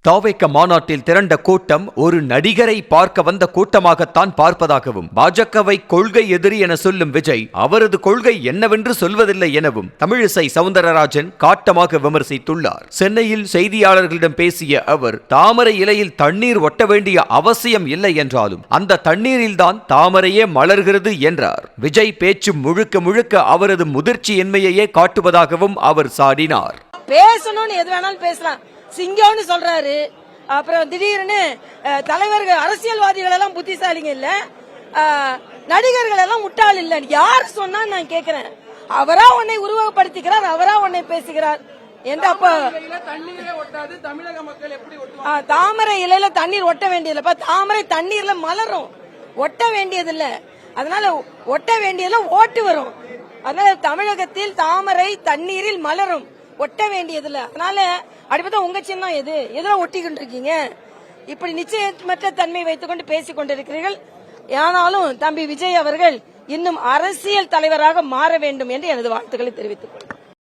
தாவேக மாநாட்டில் திரண்ட கூட்டம் ஒரு நடிகரை பார்க்க வந்த கூட்டமாகத்தான் பார்ப்பதாகவும், பாஜகவை கொள்கை எதிரி என சொல்லும் விஜய் அவரது கொள்கை என்னவென்று சொல்வதில்லை எனவும் தமிழிசை சவுந்தரராஜன் காட்டமாக விமர்சித்துள்ளார். சென்னையில் செய்தியாளர்களிடம் பேசிய அவர், தாமரை இலையில் தண்ணீர் ஒட்ட வேண்டிய அவசியம் இல்லை என்றாலும் அந்த தண்ணீரில்தான் தாமரையே மலர்கிறது என்றார். விஜய் பேச்சு முழுக்க முழுக்க அவரது முதிர்ச்சியின்மையையே காட்டுவதாகவும் அவர் சாடினார். பேசணும்னு எது வேணாலும் பேசலாம், சிங்கம்னு சொல்றாரு. அப்புறம் திடீர்னு தலைவர்கள் அரசியல்வாதிகள் எல்லாம் புத்திசாலிங்க இல்ல, நடிகர்கள் எல்லாம் முட்டாள் இல்ல, யார் சொன்னா நான் கேக்குறேன். அவரா உன்னை உருவகப்படுத்திக்கிறார், அவரா உன்னை பேசுகிறார் என்று. அப்ப தாமரை இலையில தண்ணீர் ஒட்ட வேண்டியதில்ல, தாமரை தண்ணீர்ல மலரும், ஒட்ட வேண்டியதில்ல. அதனால ஒட்ட வேண்டியதுல ஓட்டு வரும். அதனால தமிழகத்தில் தாமரை தண்ணீரில் மலரும், ஒட்ட வேண்டியதில்ல. அதனால அடிப்பதான் உங்க சின்னம் எது, எதுவும் ஒட்டிக்கிட்டு இருக்கீங்க, இப்படி நிச்சயமற்ற தன்மை வைத்துக் கொண்டு பேசிக் கொண்டிருக்கிறீர்கள். ஆனாலும் தம்பி விஜய் அவர்கள் இன்னும் அரசியல் தலைவராக மாற வேண்டும் என்று எனது வாழ்த்துக்களை தெரிவித்துக் கொள்கிறேன்.